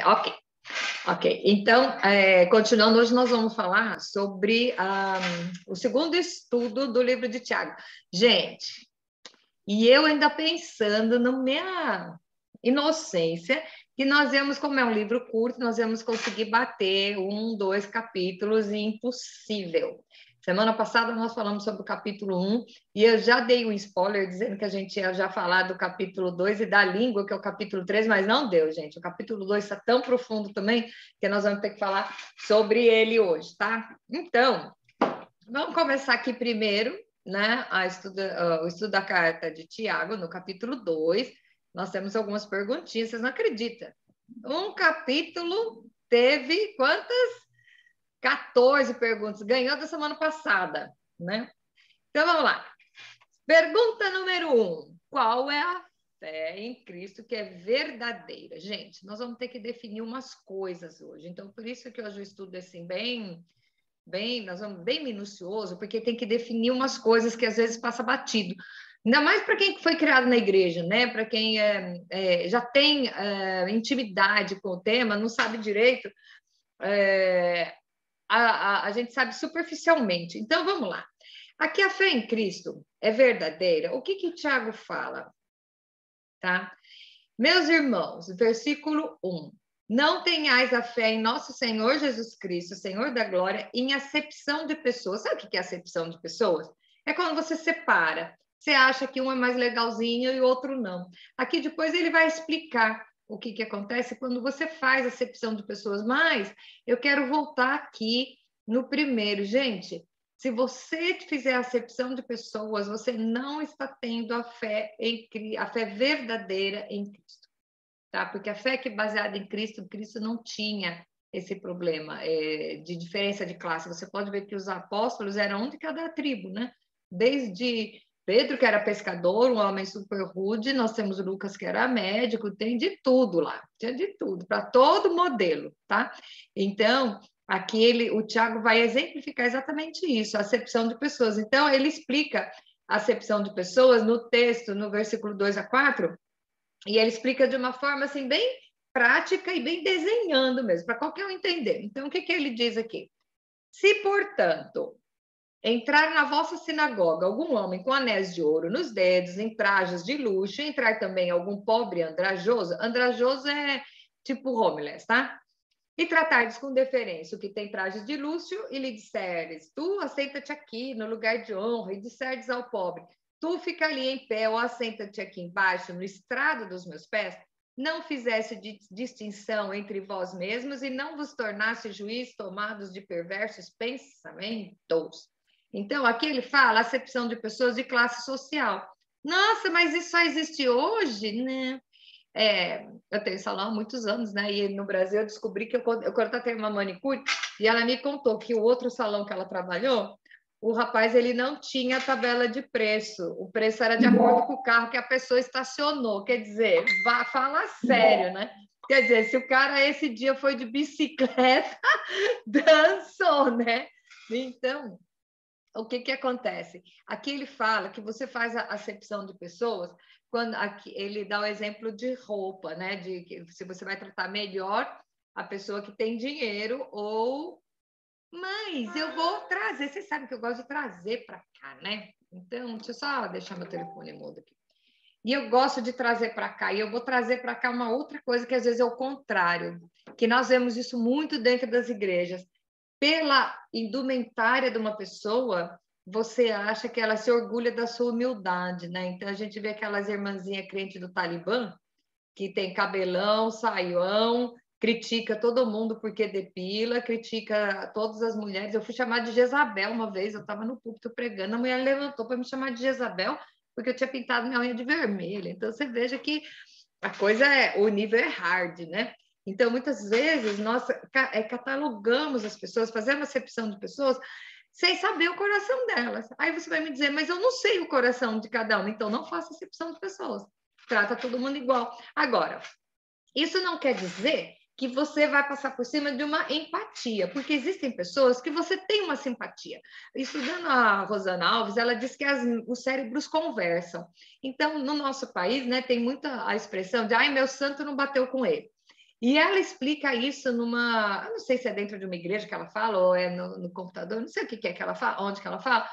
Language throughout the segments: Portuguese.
Ok. Ok, então, continuando, hoje nós vamos falar sobre o segundo estudo do livro de Tiago. Gente, e eu ainda pensando na minha inocência, que nós íamos, como é um livro curto, nós íamos conseguir bater 2 capítulos, e impossível. Semana passada nós falamos sobre o capítulo 1, e eu já dei um spoiler dizendo que a gente ia já falar do capítulo 2 e da língua, que é o capítulo 3, mas não deu, gente. O capítulo 2 está tão profundo também, que nós vamos ter que falar sobre ele hoje, tá? Então, vamos começar aqui primeiro, né? O estudo da carta de Tiago, no capítulo 2. Nós temos algumas perguntinhas, vocês não acreditam. Um capítulo teve quantas? 14 perguntas, ganhou da semana passada, né? Então, vamos lá. Pergunta número 1. Qual é a fé em Cristo que é verdadeira? Gente, nós vamos ter que definir umas coisas hoje. Então, por isso que hoje o estudo é assim, nós vamos bem minucioso, porque tem que definir umas coisas que às vezes passa batido. Ainda mais para quem foi criado na igreja, né? Para quem já tem intimidade com o tema, não sabe direito, a gente sabe superficialmente. Então, vamos lá. Aqui a fé em Cristo é verdadeira. O que o Tiago fala? Tá? Meus irmãos, versículo 1. Não tenhais a fé em nosso Senhor Jesus Cristo, Senhor da glória, em acepção de pessoas. Sabe o que é acepção de pessoas? É quando você separa. Você acha que um é mais legalzinho e o outro não. Aqui depois ele vai explicar o que acontece quando você faz acepção de pessoas. Mas eu quero voltar aqui no primeiro. Gente, se você fizer acepção de pessoas, você não está tendo a fé verdadeira em Cristo. Tá? Porque a fé que é baseada em Cristo não tinha esse problema de diferença de classe. Você pode ver que os apóstolos eram um de cada tribo, né? Desde Pedro, que era pescador, um homem super rude, nós temos o Lucas, que era médico, tem de tudo lá, tinha de tudo, para todo modelo, tá? Então, aqui o Tiago vai exemplificar exatamente isso, a acepção de pessoas. Então, ele explica a acepção de pessoas no texto, no versículo 2 a 4, e ele explica de uma forma assim bem prática e bem desenhando mesmo, para qualquer um entender. Então, o que ele diz aqui? Se, portanto, entrar na vossa sinagoga algum homem com anéis de ouro nos dedos, em trajes de luxo, entrar também algum pobre andrajoso é tipo homeless, tá? E tratardes com deferência o que tem trajes de luxo, e lhe disseres, tu assenta-te aqui no lugar de honra, e disserdes ao pobre, tu fica ali em pé, ou assenta-te aqui embaixo, no estrado dos meus pés, não fizesse distinção entre vós mesmos, e não vos tornasse juiz tomados de perversos pensamentos. Então, aqui ele fala acepção de pessoas de classe social. Nossa, mas isso só existe hoje, né? Eu tenho salão há muitos anos, né? E no Brasil eu descobri que eu contratei uma manicure e ela me contou que o outro salão que ela trabalhou, o rapaz ele não tinha tabela de preço. O preço era de acordo com o carro que a pessoa estacionou. Quer dizer, fala sério, né? Quer dizer, se o cara esse dia foi de bicicleta, dançou, né? Então, o que acontece? Aqui ele fala que você faz a acepção de pessoas quando aqui ele dá o exemplo de roupa, né? De que se você vai tratar melhor a pessoa que tem dinheiro ou... Mas eu vou trazer, você sabe que eu gosto de trazer para cá, né? Então, deixa eu só deixar meu telefone mudo aqui. E eu gosto de trazer para cá, e eu vou trazer para cá uma outra coisa que às vezes é o contrário, que nós vemos isso muito dentro das igrejas. Pela indumentária de uma pessoa, você acha que ela se orgulha da sua humildade, né? Então a gente vê aquelas irmãzinhas crentes do Talibã, que tem cabelão, saião, critica todo mundo porque depila, critica todas as mulheres. Eu fui chamada de Jezabel uma vez, eu estava no púlpito pregando, a mulher levantou para me chamar de Jezabel, porque eu tinha pintado minha unha de vermelho. Então você veja que a coisa o nível é hard, né? Então, muitas vezes, nós catalogamos as pessoas, fazemos acepção de pessoas sem saber o coração delas. Aí você vai me dizer, mas eu não sei o coração de cada um, então não faça acepção de pessoas. Trata todo mundo igual. Agora, isso não quer dizer que você vai passar por cima de uma empatia, porque existem pessoas que você tem uma simpatia. Estudando a Rosana Alves, ela diz que os cérebros conversam. Então, no nosso país, né, tem muita a expressão de, ai, meu santo não bateu com ele. E ela explica isso numa... Eu não sei se é dentro de uma igreja que ela fala, ou é no computador, não sei o que é que ela fala, onde que ela fala,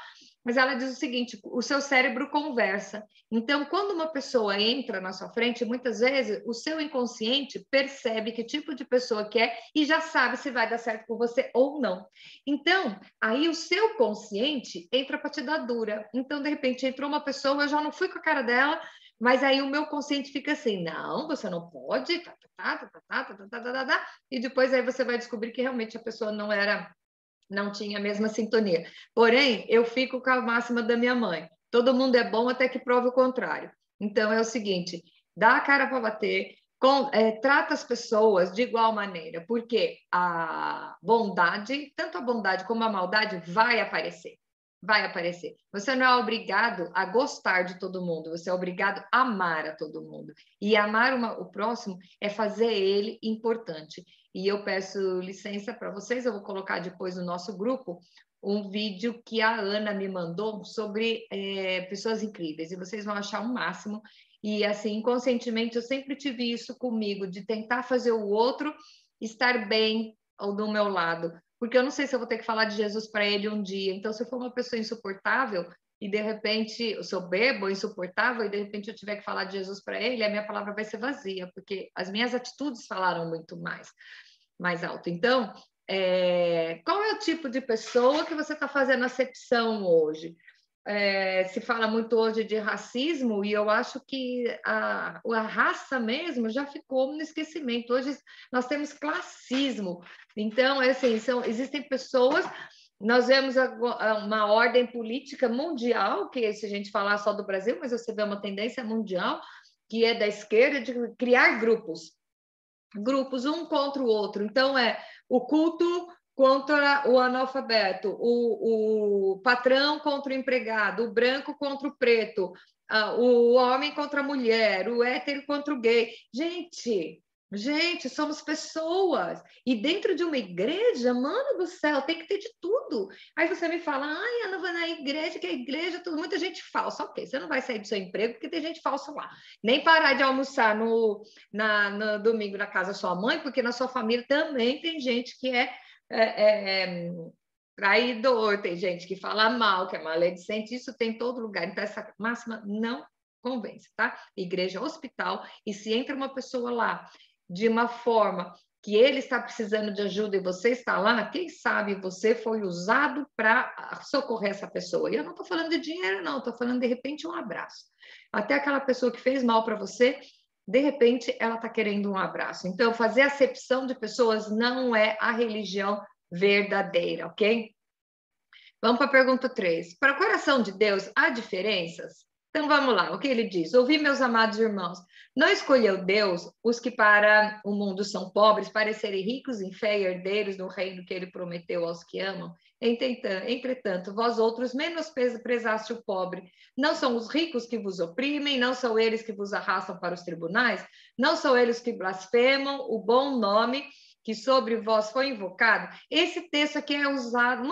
mas ela diz o seguinte: o seu cérebro conversa. Então, quando uma pessoa entra na sua frente, muitas vezes o seu inconsciente percebe que tipo de pessoa que é e já sabe se vai dar certo com você ou não. Então, aí o seu consciente entra para te dar dura. Então, de repente, entrou uma pessoa, eu já não fui com a cara dela, mas aí o meu consciente fica assim: não, você não pode, e depois aí você vai descobrir que realmente a pessoa não tinha a mesma sintonia. Porém, eu fico com a máxima da minha mãe: todo mundo é bom até que prove o contrário. Então é o seguinte: dá a cara para bater, trata as pessoas de igual maneira, porque a bondade, tanto a bondade como a maldade, vai aparecer. Vai aparecer. Você não é obrigado a gostar de todo mundo, você é obrigado a amar a todo mundo. E amar o próximo é fazer ele importante. E eu peço licença para vocês, eu vou colocar depois no nosso grupo um vídeo que a Ana me mandou sobre pessoas incríveis, e vocês vão achar o máximo. E assim, inconscientemente, eu sempre tive isso comigo, de tentar fazer o outro estar bem ao do meu lado, porque eu não sei se eu vou ter que falar de Jesus para ele um dia. Então, se eu for uma pessoa insuportável e de repente eu sou bebo, insuportável, e de repente eu tiver que falar de Jesus para ele, a minha palavra vai ser vazia, porque as minhas atitudes falaram muito mais alto. Então, qual é o tipo de pessoa que você está fazendo acepção hoje? Se fala muito hoje de racismo, e eu acho que a raça mesmo já ficou no esquecimento. Hoje nós temos classismo. Então, assim, existem pessoas... Nós vemos uma ordem política mundial, que se a gente falar só do Brasil, mas você vê uma tendência mundial, que é da esquerda, de criar grupos um contra o outro. Então, o culto contra o analfabeto, o patrão contra o empregado, o branco contra o preto, o homem contra a mulher, o hétero contra o gay. Gente, somos pessoas. E dentro de uma igreja, mano do céu, tem que ter de tudo. Aí você me fala: ai, Ana, vai na igreja, que a igreja, muita gente falsa. Ok, você não vai sair do seu emprego porque tem gente falsa lá. Nem parar de almoçar no domingo na casa da sua mãe, porque na sua família também tem gente que é traidor, tem gente que fala mal, que é maledicente, isso tem em todo lugar. Então, essa máxima não convence, tá? Igreja, hospital, e se entra uma pessoa lá de uma forma que ele está precisando de ajuda e você está lá, quem sabe você foi usado para socorrer essa pessoa. E eu não estou falando de dinheiro, não, estou falando de repente um abraço. Até aquela pessoa que fez mal para você, de repente ela está querendo um abraço. Então, fazer acepção de pessoas não é a religião verdadeira, ok? Vamos para a pergunta 3. Para o coração de Deus, há diferenças? Então, vamos lá, o que ele diz? Ouvi, meus amados irmãos, não escolheu Deus os que para o mundo são pobres, para serem ricos em fé e herdeiros do reino que ele prometeu aos que amam? Entretanto, vós outros menosprezaste o pobre. Não são os ricos que vos oprimem, não são eles que vos arrastam para os tribunais, não são eles que blasfemam o bom nome que sobre vós foi invocado. Esse texto aqui é usado,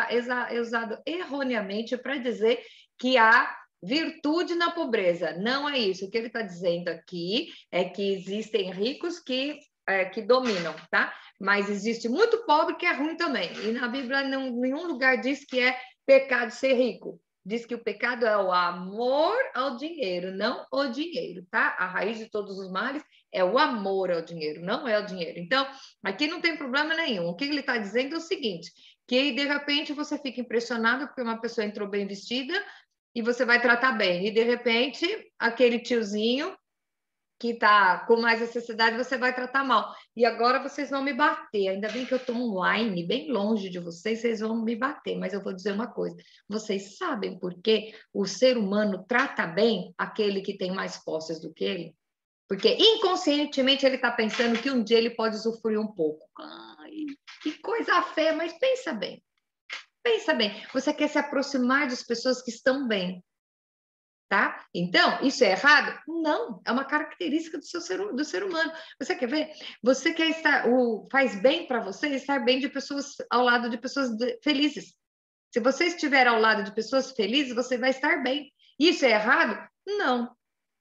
é usado erroneamente para dizer que há virtude na pobreza. Não é isso. O que ele está dizendo aqui é que existem ricos que dominam, tá? Mas existe muito pobre que é ruim também. E na Bíblia, nenhum lugar diz que é pecado ser rico. Diz que o pecado é o amor ao dinheiro, não o dinheiro, tá? A raiz de todos os males é o amor ao dinheiro, não é o dinheiro. Então, aqui não tem problema nenhum. O que ele está dizendo é o seguinte, que de repente você fica impressionado porque uma pessoa entrou bem vestida e você vai tratar bem. E de repente, aquele tiozinho que está com mais necessidade, você vai tratar mal. E agora vocês vão me bater. Ainda bem que eu estou online, bem longe de vocês, vocês vão me bater. Mas eu vou dizer uma coisa. Vocês sabem por que o ser humano trata bem aquele que tem mais posses do que ele? Porque inconscientemente ele está pensando que um dia ele pode usufruir um pouco. Ai, que coisa feia, mas pensa bem. Pensa bem. Você quer se aproximar das pessoas que estão bem. Tá? Então, isso é errado? Não, é uma característica do ser humano. Você quer ver? Você quer faz bem para você estar bem de pessoas ao lado de pessoas felizes. Se você estiver ao lado de pessoas felizes, você vai estar bem. Isso é errado? Não.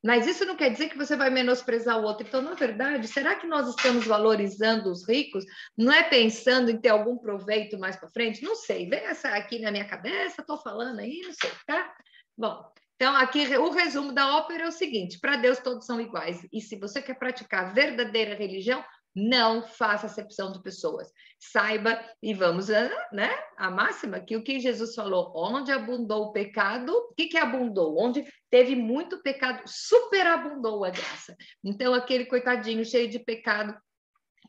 Mas isso não quer dizer que você vai menosprezar o outro. Então, na verdade, será que nós estamos valorizando os ricos? Não é pensando em ter algum proveito mais para frente? Não sei, vem essa aqui na minha cabeça, estou falando aí, não sei, tá? Bom, então aqui o resumo da ópera é o seguinte: para Deus todos são iguais. E se você quer praticar verdadeira religião, não faça acepção de pessoas. Saiba, e vamos, né? A máxima, que o que Jesus falou, onde abundou o pecado, o que abundou? Onde teve muito pecado, superabundou a graça. Então, aquele coitadinho cheio de pecado,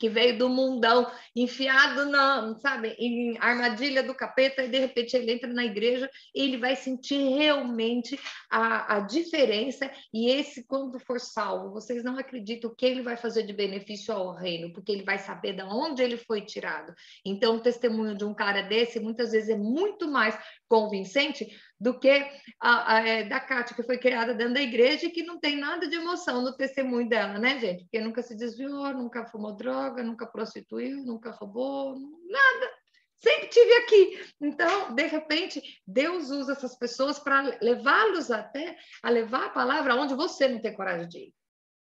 que veio do mundão, enfiado na, sabe, em armadilha do capeta, e de repente ele entra na igreja e ele vai sentir realmente a diferença. E esse, quando for salvo, vocês não acreditam o que ele vai fazer de benefício ao reino, porque ele vai saber de onde ele foi tirado. Então, o testemunho de um cara desse, muitas vezes, é muito mais convincente do que da Kátia, que foi criada dentro da igreja e que não tem nada de emoção no testemunho dela, né, gente? Porque nunca se desviou, nunca fumou droga, nunca prostituiu, nunca roubou, nada. Sempre tive aqui. Então, de repente, Deus usa essas pessoas para levá-los até a levar a palavra onde você não tem coragem de ir.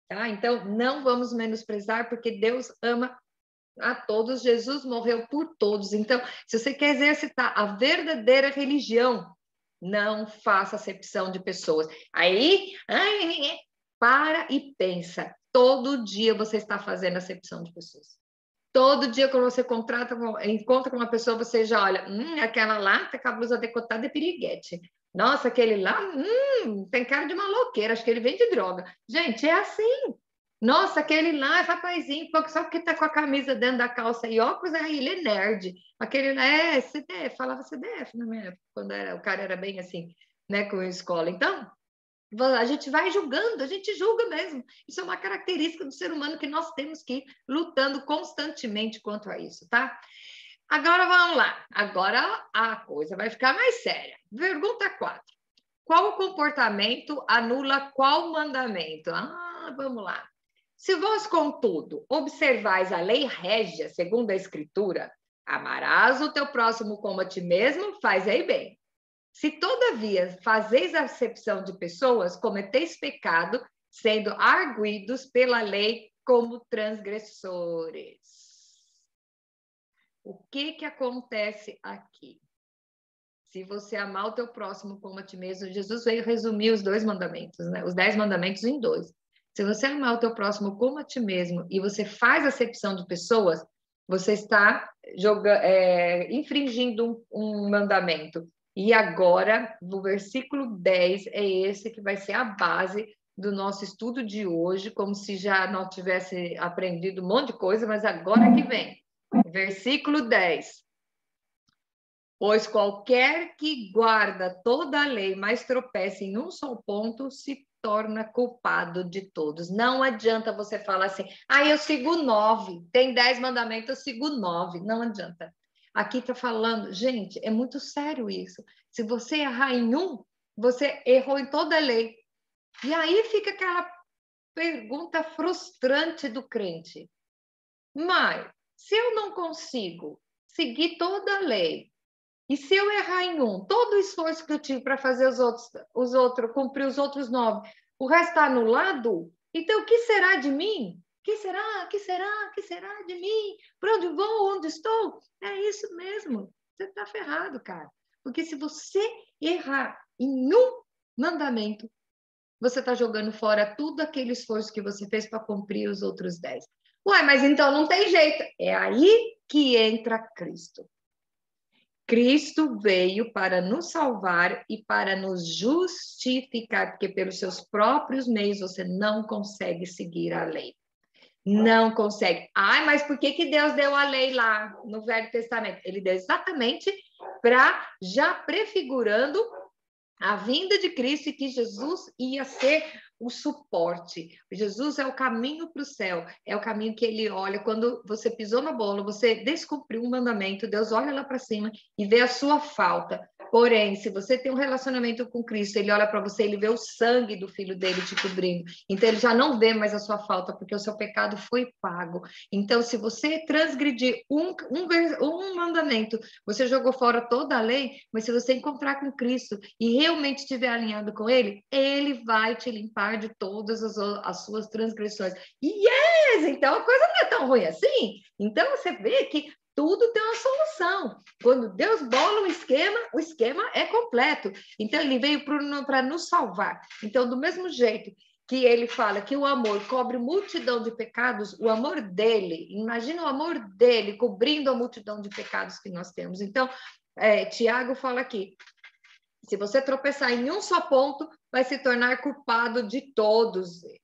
Tá? Então, não vamos menosprezar, porque Deus ama a todos. Jesus morreu por todos. Então, se você quer exercitar a verdadeira religião, não faça acepção de pessoas. Aí, para e pensa. Todo dia você está fazendo acepção de pessoas. Todo dia, quando você encontra com uma pessoa, você já olha, aquela lá tá com a blusa decotada é piriguete. Nossa, aquele lá, tem cara de maloqueiro, acho que ele vende droga. Gente, é assim. Nossa, aquele lá é rapazinho, só porque tá com a camisa dentro da calça e óculos, aí ele é nerd. Aquele lá é CDF, falava CDF na minha época, quando o cara era bem assim, né, com a escola. Então, a gente vai julgando, a gente julga mesmo. Isso é uma característica do ser humano que nós temos que ir lutando constantemente quanto a isso, tá? Agora vamos lá. Agora a coisa vai ficar mais séria. Pergunta 4. Qual comportamento anula qual mandamento? Vamos lá. Se vós, contudo, observais a lei régia, segundo a Escritura, amarás o teu próximo como a ti mesmo, faz aí bem. Se, todavia, fazeis acepção de pessoas, cometeis pecado, sendo arguidos pela lei como transgressores. O que acontece aqui? Se você amar o teu próximo como a ti mesmo, Jesus veio resumir os 2 mandamentos, né? Os 10 mandamentos em 2. Se você amar o teu próximo como a ti mesmo e você faz acepção de pessoas, você está infringindo um mandamento. E agora, no versículo 10, é esse que vai ser a base do nosso estudo de hoje, como se já não tivesse aprendido um monte de coisa, mas agora que vem. Versículo 10. Pois qualquer que guarda toda a lei, mas tropeça em um só ponto, se torna culpado de todos. Não adianta você falar assim, eu sigo 9, tem 10 mandamentos, eu sigo 9. Não adianta. Aqui está falando, gente, é muito sério isso. Se você errar em um, você errou em toda a lei. E aí fica aquela pergunta frustrante do crente. Mas, se eu não consigo seguir toda a lei, e se eu errar em um, todo o esforço que eu tive para fazer os outros, cumprir os outros 9, o resto está anulado? Então, o que será de mim? Que será de mim? Para onde vou? Onde estou? É isso mesmo. Você está ferrado, cara. Porque se você errar em um mandamento, você está jogando fora tudo aquele esforço que você fez para cumprir os outros 10. Ué, mas então não tem jeito. É aí que entra Cristo. Cristo veio para nos salvar e para nos justificar, porque pelos seus próprios meios você não consegue seguir a lei. Não consegue. Mas por que Deus deu a lei lá no Velho Testamento? Ele deu exatamente para já prefigurando a vinda de Cristo e que Jesus ia ser o suporte. Jesus é o caminho para o céu, é o caminho que ele olha. Quando você pisou na bola, você descumpriu um mandamento, Deus olha lá para cima e vê a sua falta. Porém, se você tem um relacionamento com Cristo, ele olha para você, ele vê o sangue do filho dele te cobrindo. Então, ele já não vê mais a sua falta, porque o seu pecado foi pago. Então, se você transgredir um mandamento, você jogou fora toda a lei, mas se você encontrar com Cristo e realmente estiver alinhado com ele, ele vai te limpar de todas as suas transgressões. Yes! Então, a coisa não é tão ruim assim. Então, você vê que tudo tem uma solução. Quando Deus bola o esquema é completo. Então, ele veio para nos salvar. Então, do mesmo jeito que ele fala que o amor cobre multidão de pecados, o amor dele, imagina o amor dele cobrindo a multidão de pecados que nós temos. Então, Tiago fala aqui, se você tropeçar em um só ponto, vai se tornar culpado de todos eles.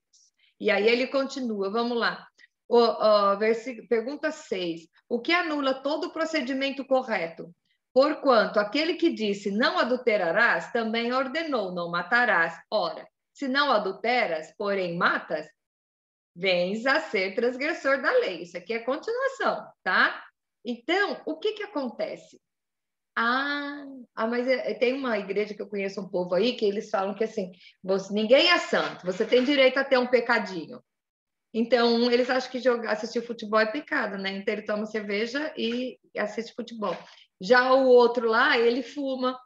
E aí ele continua, vamos lá. Pergunta 6. O que anula todo o procedimento correto? Porquanto aquele que disse não adulterarás, também ordenou não matarás. Ora, se não adulteras, porém matas, vens a ser transgressor da lei. Isso aqui é continuação, tá? Então, o que acontece? Mas tem uma igreja que eu conheço um povo aí que eles falam que assim, ninguém é santo, você tem direito a ter um pecadinho. Então, eles acham que assistir futebol é pecado, né? Então, ele toma cerveja e assiste futebol. Já o outro lá, ele fuma,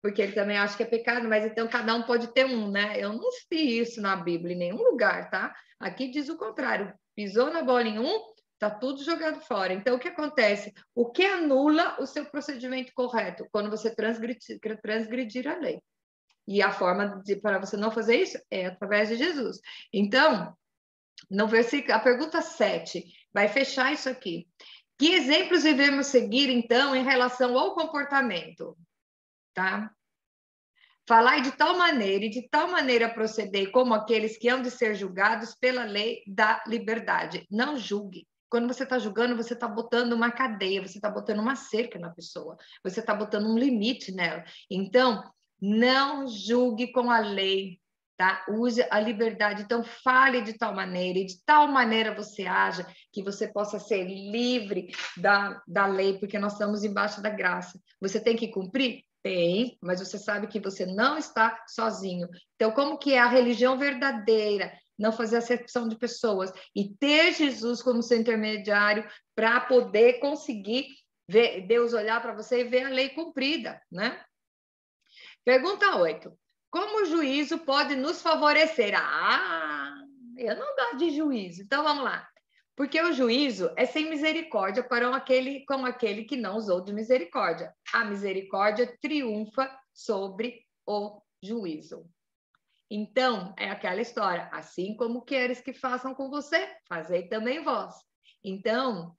porque ele também acha que é pecado, mas então cada um pode ter um, né? Eu não vi isso na Bíblia, em nenhum lugar, tá? Aqui diz o contrário. Pisou na bola em um, tá tudo jogado fora. Então, o que acontece? O que anula o seu procedimento correto? Quando você transgredir a lei. E a forma para você não fazer isso é através de Jesus. Então, no versículo, a pergunta 7 vai fechar isso aqui. Que exemplos devemos seguir, então, em relação ao comportamento? Tá? Falai de tal maneira e de tal maneira procedei como aqueles que hão de ser julgados pela lei da liberdade. Não julgue. Quando você está julgando, você está botando uma cadeia, você está botando uma cerca na pessoa, você está botando um limite nela. Então, não julgue com a lei, tá? Use a liberdade. Então, fale de tal maneira e de tal maneira você haja que você possa ser livre da lei, porque nós estamos embaixo da graça. Você tem que cumprir? Tem, mas você sabe que você não está sozinho. Então, como que é a religião verdadeira? Não fazer acepção de pessoas e ter Jesus como seu intermediário para poder conseguir ver Deus olhar para você e ver a lei cumprida, né? Pergunta 8. Como o juízo pode nos favorecer? Eu não gosto de juízo. Então, vamos lá. Porque o juízo é sem misericórdia para como aquele que não usou de misericórdia. A misericórdia triunfa sobre o juízo. Então, é aquela história. Assim como queres que façam com você, fazei também vós. Então,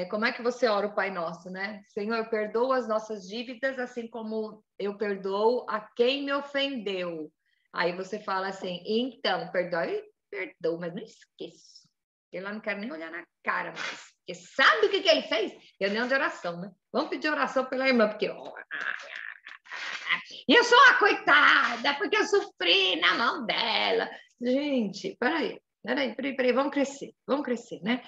como é que você ora o Pai Nosso, né? Senhor, perdoa as nossas dívidas, assim como eu perdoo a quem me ofendeu. Aí você fala assim, então, perdoe, perdoo, mas não esqueço. Eu lá não quero nem olhar na cara mais. Porque sabe o que ele fez? Reunião de oração, né? Vamos pedir oração pela irmã, porque... E eu sou a coitada, porque eu sofri na mão dela. Gente, peraí, vamos crescer, né?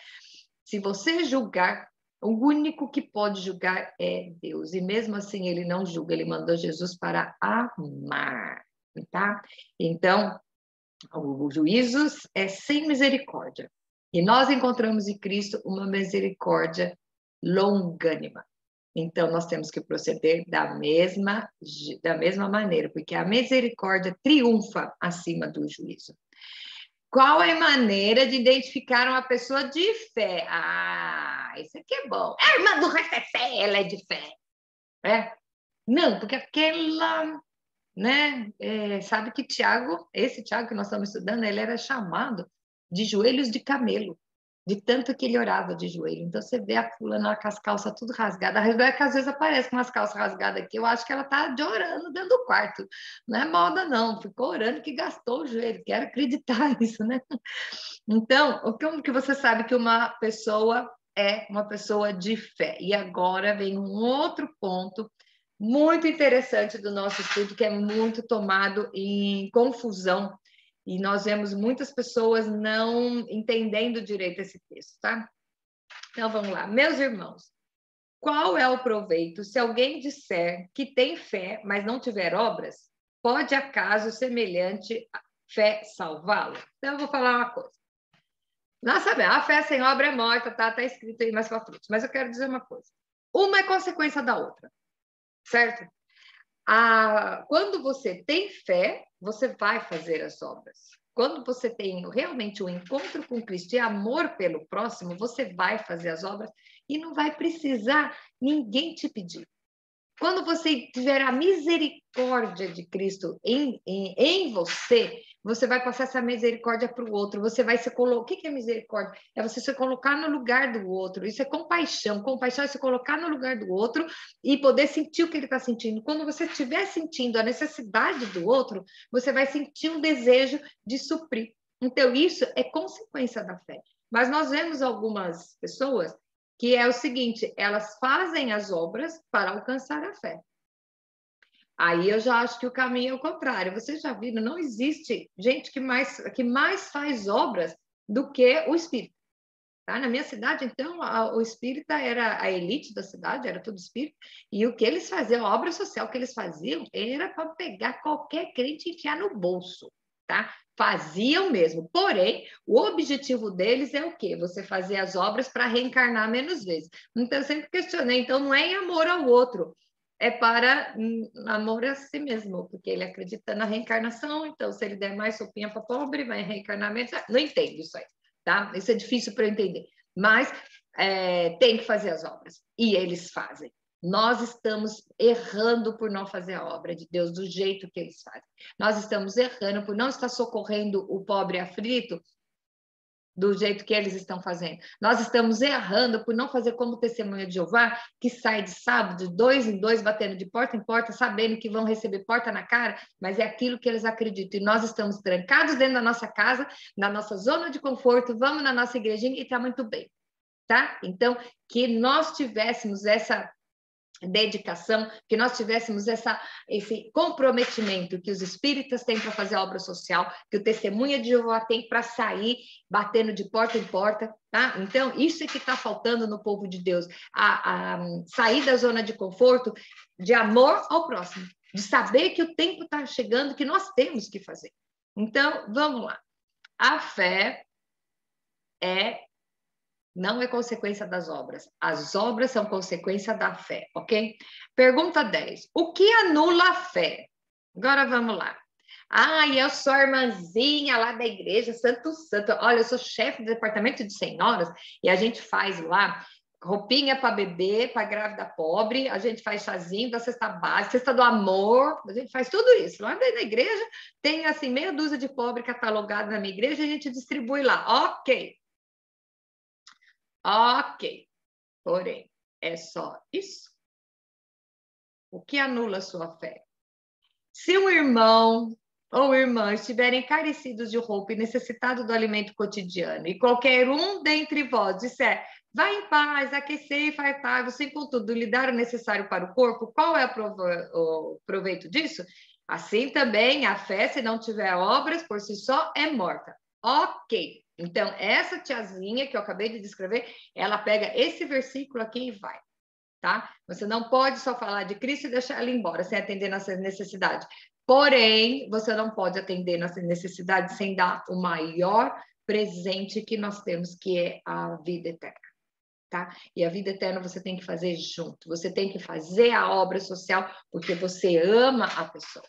Se você julgar, o único que pode julgar é Deus. E mesmo assim, ele não julga, ele mandou Jesus para amar, tá? Então, o juízo é sem misericórdia. E nós encontramos em Cristo uma misericórdia longânima. Então, nós temos que proceder da mesma maneira, porque a misericórdia triunfa acima do juízo. Qual é a maneira de identificar uma pessoa de fé? Isso aqui é bom. A irmã do resto é fé, ela é de fé. Não, porque aquela... né? Sabe que esse Tiago que nós estamos estudando, ele era chamado de joelhos de camelo, de tanto que ele orava de joelho. Então, você vê a fulana com as calças tudo rasgadas. A Rebeca, às vezes, aparece com umas calças rasgadas aqui. Eu acho que ela está orando dentro do quarto. Não é moda, não. Ficou orando que gastou o joelho. Quero acreditar nisso, né? Então, como que você sabe que uma pessoa é uma pessoa de fé? E agora vem um outro ponto muito interessante do nosso estudo, que é muito tomado em confusão, e nós vemos muitas pessoas não entendendo direito esse texto, tá? Então, vamos lá. Meus irmãos, Qual é o proveito se alguém disser que tem fé, mas não tiver obras? Pode acaso semelhante fé salvá-lo? Então, eu vou falar uma coisa. Nós sabemos, a fé sem obra é morta, tá escrito aí mais para frente. Mas eu quero dizer uma coisa. Uma é consequência da outra, certo? Quando você tem fé, você vai fazer as obras. Quando você tem realmente um encontro com Cristo e amor pelo próximo, você vai fazer as obras e não vai precisar ninguém te pedir. Quando você tiver a misericórdia de Cristo em você, você vai passar essa misericórdia para o outro. Você vai se colocar. O que é misericórdia? É você se colocar no lugar do outro. Isso é compaixão. Compaixão é se colocar no lugar do outro e poder sentir o que ele está sentindo. Quando você estiver sentindo a necessidade do outro, você vai sentir um desejo de suprir. Então, isso é consequência da fé. Mas nós vemos algumas pessoas que é o seguinte, elas fazem as obras para alcançar a fé. Aí eu já acho que o caminho é o contrário. Vocês já viram, não existe gente que mais faz obras do que o espírita. Tá? Na minha cidade, então, o espírita era a elite da cidade, era tudo espírita, e o que eles faziam, a obra social que eles faziam, era para pegar qualquer crente e enfiar no bolso. Tá? Faziam mesmo. Porém, o objetivo deles é o quê? Você fazer as obras para reencarnar menos vezes. Então, eu sempre questionei. Então, não é em amor ao outro, é para amor a si mesmo, porque ele acredita na reencarnação. Então, se ele der mais sopinha para pobre, vai reencarnar menos. Não entendo isso aí, tá? Isso é difícil para eu entender. Mas tem que fazer as obras. E eles fazem. Nós estamos errando por não fazer a obra de Deus do jeito que eles fazem. Nós estamos errando por não estar socorrendo o pobre aflito do jeito que eles estão fazendo. Nós estamos errando por não fazer como testemunha de Jeová, que sai de sábado, de 2 em 2, batendo de porta em porta, sabendo que vão receber porta na cara, mas é aquilo que eles acreditam. E nós estamos trancados dentro da nossa casa, na nossa zona de conforto, vamos na nossa igrejinha e está muito bem. Tá? Então, que nós tivéssemos essa dedicação, que nós tivéssemos esse comprometimento que os espíritas têm para fazer a obra social, que o testemunha de Jeová tem para sair batendo de porta em porta, tá? Então, isso é que está faltando no povo de Deus, a sair da zona de conforto, de amor ao próximo, de saber que o tempo está chegando, que nós temos que fazer. Então, vamos lá. A fé não é consequência das obras. As obras são consequência da fé, ok? Pergunta 10. O que anula a fé? Agora vamos lá. Eu sou a irmãzinha lá da igreja, Santo. Olha, eu sou chefe do departamento de senhoras e a gente faz lá roupinha para bebê, para grávida pobre, a gente faz chazinho da cesta básica, cesta do amor, a gente faz tudo isso. Lá na igreja tem assim meia dúzia de pobre catalogado na minha igreja, a gente distribui lá. Ok. Ok, porém, é só isso? O que anula a sua fé? Se um irmão ou irmã estiverem carecidos de roupa e necessitados do alimento cotidiano, e qualquer um dentre vós disser, vá em paz, aquecer e fartar, sem contudo lhe dar o necessário para o corpo, qual é o proveito disso? Assim também a fé, se não tiver obras, por si só, é morta. Ok. Então, essa tiazinha que eu acabei de descrever, ela pega esse versículo aqui e vai, tá? Você não pode só falar de Cristo e deixar ela embora sem atender nossa necessidade. Porém, você não pode atender nossa necessidade sem dar o maior presente que nós temos, que é a vida eterna, tá? E a vida eterna você tem que fazer junto. Você tem que fazer a obra social porque você ama a pessoa,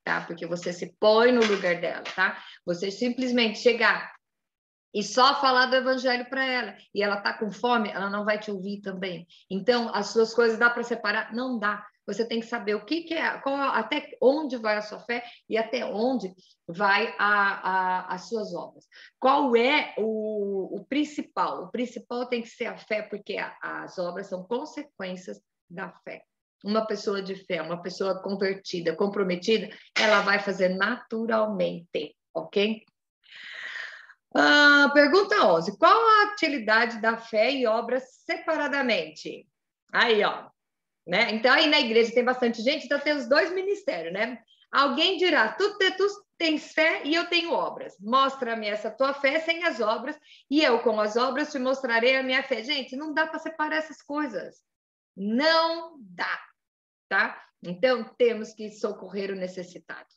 tá? Porque você se põe no lugar dela, tá? Você simplesmente chegar e só falar do evangelho para ela, e ela está com fome, ela não vai te ouvir também. Então, as suas coisas dá para separar? Não dá. Você tem que saber o que é, até onde vai a sua fé e até onde vai as suas obras. Qual é o principal? O principal tem que ser a fé, porque as obras são consequências da fé. Uma pessoa de fé, uma pessoa convertida, comprometida, ela vai fazer naturalmente, ok? Pergunta 11. Qual a utilidade da fé e obras separadamente? Aí, ó. Né? Então, aí na igreja tem bastante gente, então tem os dois ministérios, né? Alguém dirá, tu tens fé e eu tenho obras. Mostra-me essa tua fé sem as obras, e eu com as obras te mostrarei a minha fé. Gente, não dá para separar essas coisas. Não dá, tá? Então, temos que socorrer o necessitado.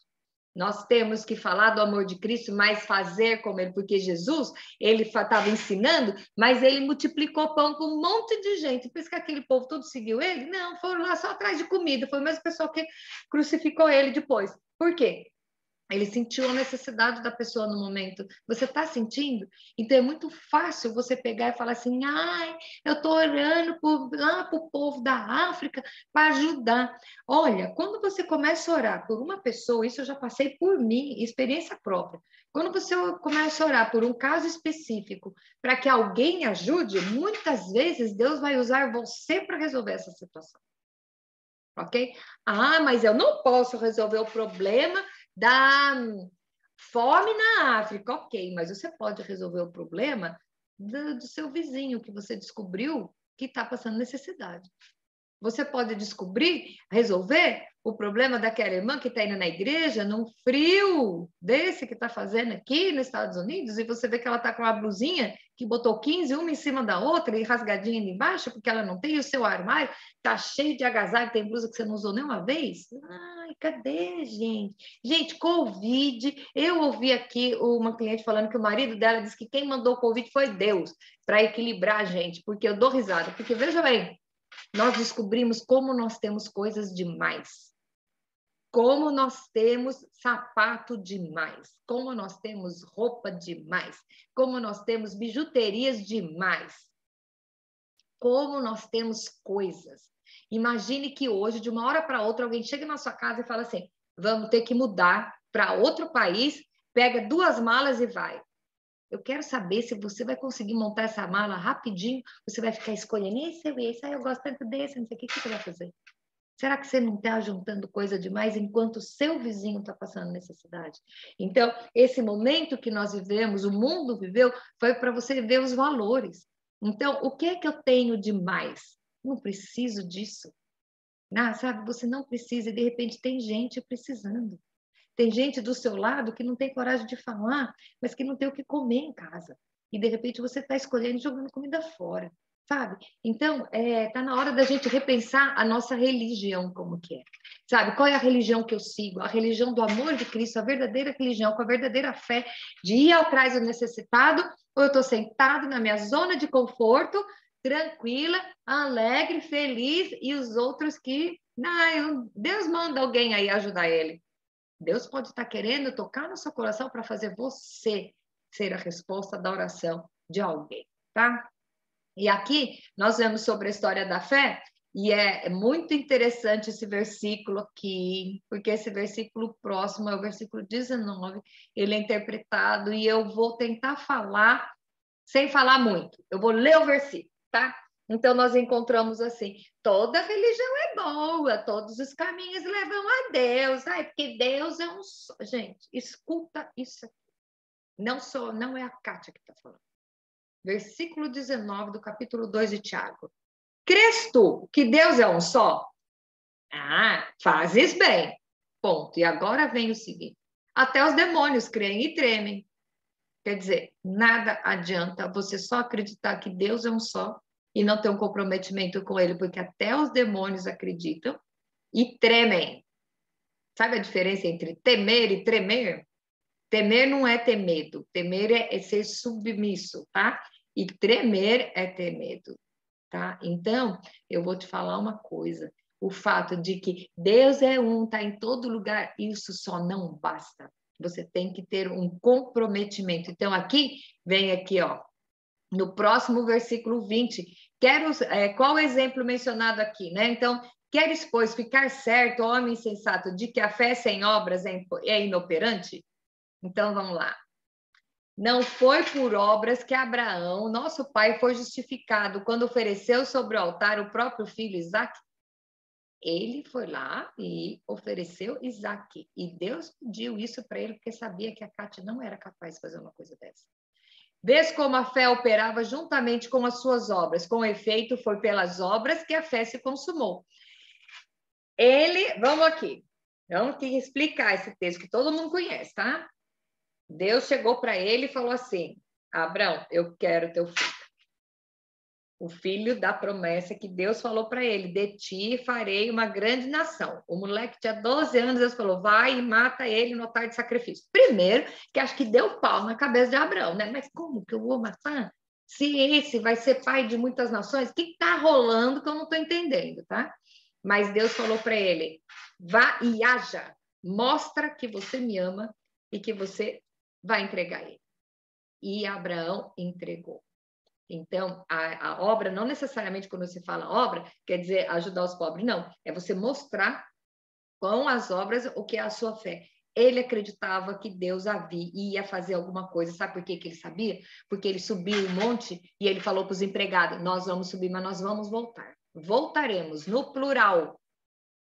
Nós temos que falar do amor de Cristo, mas fazer como ele, porque Jesus, ele estava ensinando, mas ele multiplicou pão com um monte de gente. Por isso que aquele povo todo seguiu ele? Não, foram lá só atrás de comida. Foi o mesmo pessoal que crucificou ele depois. Por quê? Ele sentiu a necessidade da pessoa no momento. Você está sentindo? Então é muito fácil você pegar e falar assim: ai, eu estou orando lá para o povo da África para ajudar. Olha, quando você começa a orar por uma pessoa, isso eu já passei por mim, experiência própria. Quando você começa a orar por um caso específico para que alguém ajude, muitas vezes Deus vai usar você para resolver essa situação. Ok? Ah, mas eu não posso resolver o problema da fome na África. Ok, mas você pode resolver o problema do seu vizinho que você descobriu que está passando necessidade. Você pode descobrir, resolver o problema daquela irmã que está indo na igreja, num frio desse que está fazendo aqui nos Estados Unidos, e você vê que ela está com uma blusinha que botou 15, uma em cima da outra, e rasgadinha ali embaixo, porque ela não tem, e o seu armário está cheio de agasalho, tem blusa que você não usou nenhuma vez. Ai, cadê, gente? Gente, Covid, eu ouvi aqui uma cliente falando que o marido dela disse que quem mandou o Covid foi Deus, para equilibrar a gente, porque eu dou risada, porque veja bem, nós descobrimos como nós temos coisas demais, como nós temos sapato demais, como nós temos roupa demais, como nós temos bijuterias demais, como nós temos coisas. Imagine que hoje, de uma hora para outra, alguém chega na sua casa e fala assim: vamos ter que mudar para outro país, pega 2 malas e vai. Eu quero saber se você vai conseguir montar essa mala rapidinho, você vai ficar escolhendo esse, eu gosto tanto desse, não sei o que você vai fazer. Será que você não está juntando coisa demais enquanto o seu vizinho está passando necessidade? Então, esse momento que nós vivemos, o mundo viveu, foi para você ver os valores. Então, o que é que eu tenho demais? Não preciso disso. Ah, sabe, você não precisa e de repente tem gente precisando. Tem gente do seu lado que não tem coragem de falar, mas que não tem o que comer em casa. E de repente você está escolhendo e jogando comida fora, sabe? Então, tá na hora da gente repensar a nossa religião como que é. Sabe? Qual é a religião que eu sigo? A religião do amor de Cristo, a verdadeira religião, com a verdadeira fé de ir atrás do necessitado, ou eu estou sentado na minha zona de conforto, tranquila, alegre, feliz, e os outros que, Deus manda alguém aí ajudar ele. Deus pode estar querendo tocar no seu coração para fazer você ser a resposta da oração de alguém, tá? E aqui nós vemos sobre a história da fé, e é muito interessante esse versículo aqui, porque esse versículo próximo é o versículo 19, ele é interpretado, e eu vou tentar falar sem falar muito. Eu vou ler o versículo, tá? Então, nós encontramos assim: toda religião é boa, todos os caminhos levam a Deus. Ai, porque Deus é um só. Gente, escuta isso aqui. Não é a Kátia que está falando. Versículo 19 do capítulo 2 de Tiago. Crês tu que Deus é um só? Ah, fazes bem. Ponto. E agora vem o seguinte: até os demônios creem e tremem. Quer dizer, nada adianta você só acreditar que Deus é um só e não ter um comprometimento com ele, porque até os demônios acreditam e tremem. Sabe a diferença entre temer e tremer? Temer não é ter medo, temer é ser submisso, tá? E tremer é ter medo, tá? Então, eu vou te falar uma coisa: o fato de que Deus é um, está em todo lugar, isso só não basta. Você tem que ter um comprometimento. Então, aqui, vem aqui, ó, no próximo versículo 20. Qual o exemplo mencionado aqui, né? Então, queres, pois, ficar certo, homem insensato, de que a fé sem obras é inoperante? Então, vamos lá. Não foi por obras que Abraão, nosso pai, foi justificado quando ofereceu sobre o altar o próprio filho Isaque. Ele foi lá e ofereceu Isaque. E Deus pediu isso para ele, porque sabia que a Kátia não era capaz de fazer uma coisa dessa. Vês como a fé operava juntamente com as suas obras. Com efeito, foi pelas obras que a fé se consumou. Vamos aqui explicar esse texto que todo mundo conhece, tá? Deus chegou para ele e falou assim: Abraão, eu quero teu filho. o filho da promessa que Deus falou para ele, de ti farei uma grande nação. O moleque tinha 12 anos, Deus falou, vai e mata ele no altar de sacrifício. Primeiro, que acho que deu pau na cabeça de Abraão, né? Mas como que eu vou matar? Se esse vai ser pai de muitas nações, o que está rolando que eu não estou entendendo, tá? Mas Deus falou para ele, vá e haja, mostra que você me ama e que você vai entregar ele. E Abraão entregou. Então, a obra, não necessariamente quando você fala obra, quer dizer ajudar os pobres, não. É você mostrar com as obras o que é a sua fé. Ele acreditava que Deus havia e ia fazer alguma coisa. Sabe por que ele sabia? Porque ele subiu um monte e ele falou para os empregados, nós vamos subir, mas nós vamos voltar. Voltaremos, no plural.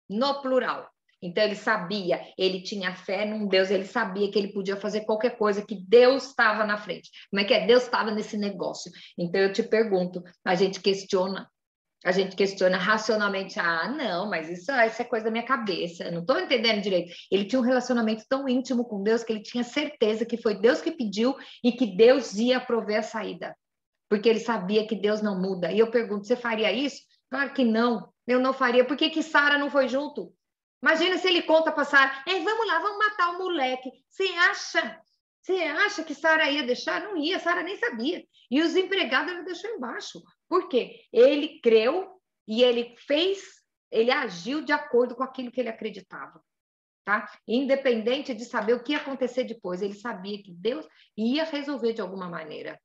No plural. Então, ele sabia, ele tinha fé num Deus, ele sabia que ele podia fazer qualquer coisa, que Deus estava na frente. Como é que é? Deus estava nesse negócio. Então, eu te pergunto, a gente questiona racionalmente, não, mas isso é coisa da minha cabeça, eu não estou entendendo direito. Ele tinha um relacionamento tão íntimo com Deus que ele tinha certeza que foi Deus que pediu e que Deus ia prover a saída, porque ele sabia que Deus não muda. E eu pergunto, você faria isso? Claro que não, eu não faria. Por que Sara não foi junto? Imagina se ele conta para Sara, vamos lá, vamos matar o moleque. Você acha que Sara ia deixar? Não ia, Sara nem sabia. E os empregados ele deixou embaixo. Por quê? Ele creu e ele agiu de acordo com aquilo que ele acreditava. Tá? Independente de saber o que ia acontecer depois, ele sabia que Deus ia resolver de alguma maneira.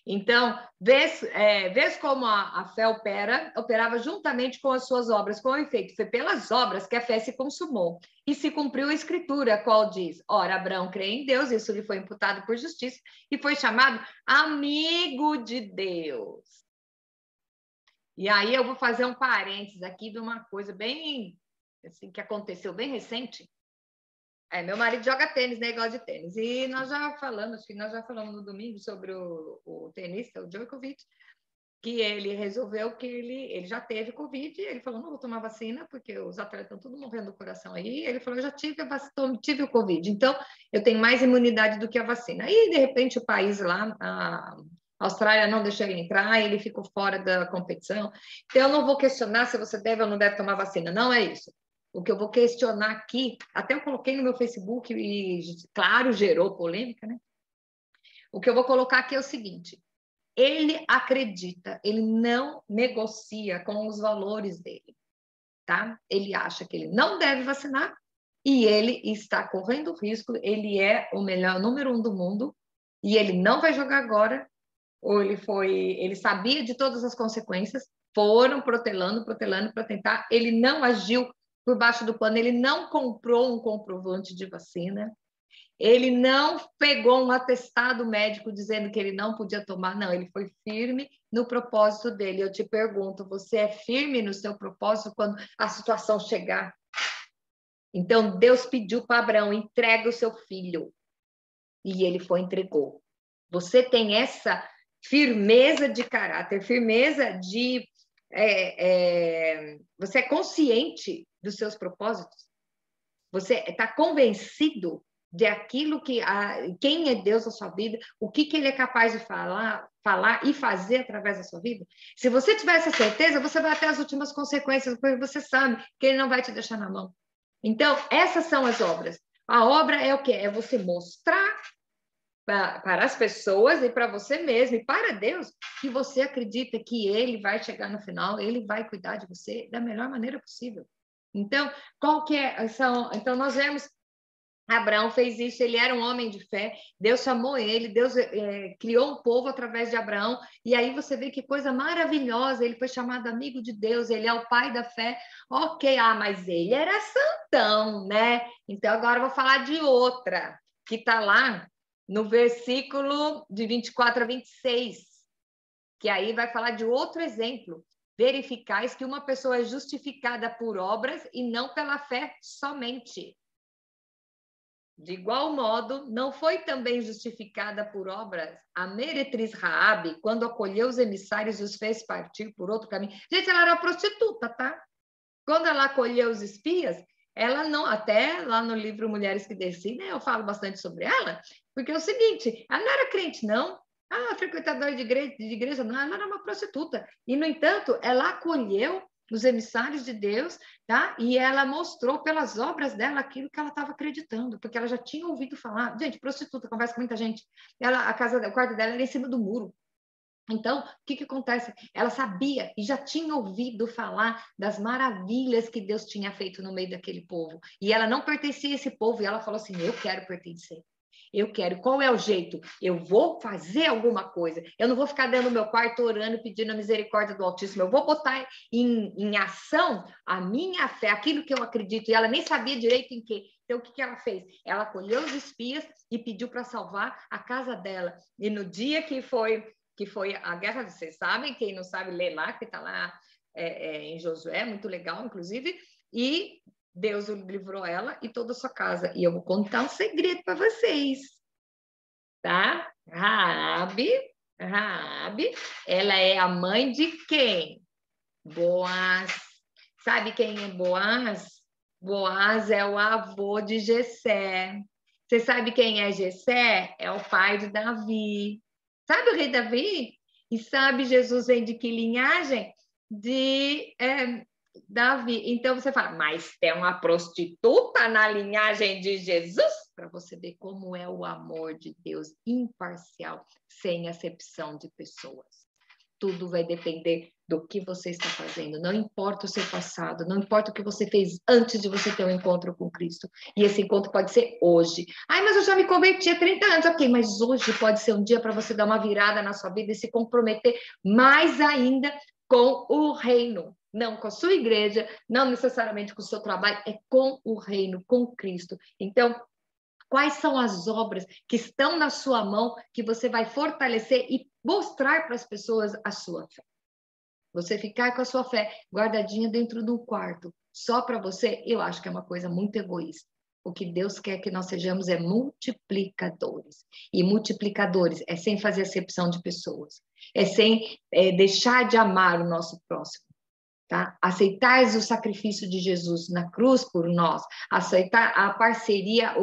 Então, vês como a fé operava juntamente com as suas obras, com efeito. Foi pelas obras que a fé se consumou. E se cumpriu a escritura, a qual diz, ora, Abraão crê em Deus, isso lhe foi imputado por justiça, e foi chamado amigo de Deus. E aí eu vou fazer um parênteses aqui de uma coisa bem, assim, que aconteceu bem recente. Meu marido joga tênis, né? Igual de tênis. E nós já falamos no domingo sobre o tenista, o Djokovic, que ele resolveu que ele já teve Covid. Ele falou, não vou tomar vacina, porque os atletas estão tudo morrendo do coração aí. Ele falou, eu já tive o Covid, então eu tenho mais imunidade do que a vacina. Aí, de repente, o país lá, a Austrália não deixou ele entrar, ele ficou fora da competição. Então, eu não vou questionar se você deve ou não deve tomar vacina, não é isso. O que eu vou questionar aqui, até eu coloquei no meu Facebook e, claro, gerou polêmica, né? O que eu vou colocar aqui é o seguinte, ele acredita, ele não negocia com os valores dele, tá? Ele acha que ele não deve vacinar e ele está correndo risco, ele é o melhor número 1 do mundo e ele não vai jogar agora, ou ele sabia de todas as consequências, foram protelando para tentar, ele não agiu por baixo do pano, ele não comprou um comprovante de vacina, ele não pegou um atestado médico dizendo que ele não podia tomar, não, ele foi firme no propósito dele. Eu te pergunto, você é firme no seu propósito quando a situação chegar? Então, Deus pediu para Abraão, entrega o seu filho, e ele foi e entregou. Você tem essa firmeza de caráter, firmeza de... você é consciente dos seus propósitos? Você está convencido de aquilo quem é Deus na sua vida, o que ele é capaz de falar e fazer através da sua vida? Se você tiver essa certeza, você vai até as últimas consequências, porque você sabe que ele não vai te deixar na mão. Então, essas são as obras. A obra é o quê? É você mostrar para as pessoas e para você mesmo e para Deus que você acredita que ele vai chegar no final, ele vai cuidar de você da melhor maneira possível. Então, então nós vemos Abraão fez isso, ele era um homem de fé, Deus chamou ele, Deus criou um povo através de Abraão, e aí você vê que coisa maravilhosa, ele foi chamado amigo de Deus, ele é o pai da fé, ok, mas ele era santão, né? Então agora eu vou falar de outra, que está lá no versículo de 24 a 26, que aí vai falar de outro exemplo, verificais que uma pessoa é justificada por obras e não pela fé somente. De igual modo, não foi também justificada por obras a meretriz Raabe, quando acolheu os emissários e os fez partir por outro caminho. Gente, ela era prostituta, tá? Quando ela acolheu os espias, ela não, até lá no livro Mulheres que Decidem, eu falo bastante sobre ela, porque é o seguinte, ela não era crente, não. Ah, frequentadora de igreja, não, ela era uma prostituta. E, no entanto, ela acolheu os emissários de Deus, tá? E ela mostrou pelas obras dela aquilo que ela estava acreditando, porque ela já tinha ouvido falar. Gente, prostituta, conversa com muita gente. Ela, o quarto dela era em cima do muro. Então, o que que acontece? Ela sabia e já tinha ouvido falar das maravilhas que Deus tinha feito no meio daquele povo. E ela não pertencia a esse povo, e ela falou assim: eu quero pertencer. Eu quero. Qual é o jeito? Eu vou fazer alguma coisa. Eu não vou ficar dentro do meu quarto orando, pedindo a misericórdia do Altíssimo. Eu vou botar em ação a minha fé, aquilo que eu acredito. E ela nem sabia direito em quê. Então, o que que ela fez? Ela acolheu os espias e pediu para salvar a casa dela. E no dia que foi a guerra, vocês sabem, quem não sabe, lê lá, que está lá em Josué, muito legal, inclusive, e Deus livrou ela e toda a sua casa. E eu vou contar um segredo para vocês, tá? Raabe, ela é a mãe de quem? Boaz. Sabe quem é Boaz? Boaz é o avô de Jessé. Você sabe quem é Jessé? É o pai de Davi. Sabe o rei Davi? E sabe Jesus vem de que linhagem? De Davi. Então você fala, mas tem uma prostituta na linhagem de Jesus? Para você ver como é o amor de Deus imparcial, sem acepção de pessoas. Tudo vai depender do que você está fazendo. Não importa o seu passado, não importa o que você fez antes de você ter um encontro com Cristo. E esse encontro pode ser hoje. Ai, mas eu já me converti há 30 anos. Ok, mas hoje pode ser um dia para você dar uma virada na sua vida e se comprometer mais ainda com o reino. Não com a sua igreja, não necessariamente com o seu trabalho, é com o reino, com Cristo. Então, quais são as obras que estão na sua mão que você vai fortalecer e mostrar para as pessoas a sua fé? Você ficar com a sua fé guardadinha dentro do quarto, só para você, eu acho que é uma coisa muito egoísta. O que Deus quer que nós sejamos é multiplicadores. E multiplicadores é sem fazer acepção de pessoas. É sem deixar de amar o nosso próximo. Tá? Aceitais o sacrifício de Jesus na cruz por nós, aceitar a parceria,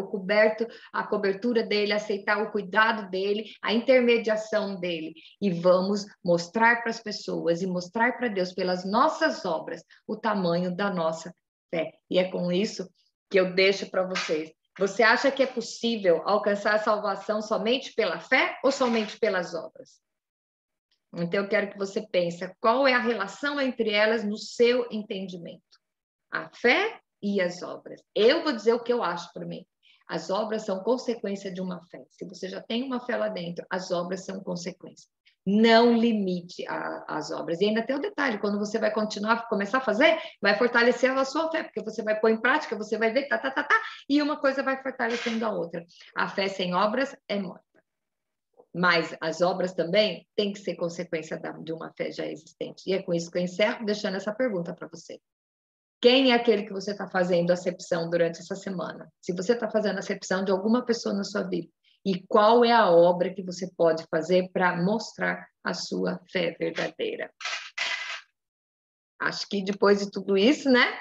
a cobertura dele, aceitar o cuidado dele, a intermediação dele, e vamos mostrar para as pessoas e mostrar para Deus pelas nossas obras o tamanho da nossa fé. E é com isso que eu deixo para vocês. Você acha que é possível alcançar a salvação somente pela fé ou somente pelas obras? Então, eu quero que você pense qual é a relação entre elas no seu entendimento. A fé e as obras. Eu vou dizer o que eu acho para mim. As obras são consequência de uma fé. Se você já tem uma fé lá dentro, as obras são consequência. Não limite as obras. E ainda tem o detalhe, quando você vai começar a fazer, vai fortalecer a sua fé, porque você vai pôr em prática, você vai ver, e uma coisa vai fortalecendo a outra. A fé sem obras é morte. Mas as obras também têm que ser consequência de uma fé já existente. E é com isso que eu encerro, deixando essa pergunta para você. Quem é aquele que você está fazendo acepção durante essa semana? Se você está fazendo acepção de alguma pessoa na sua vida, e qual é a obra que você pode fazer para mostrar a sua fé verdadeira? Acho que depois de tudo isso, né?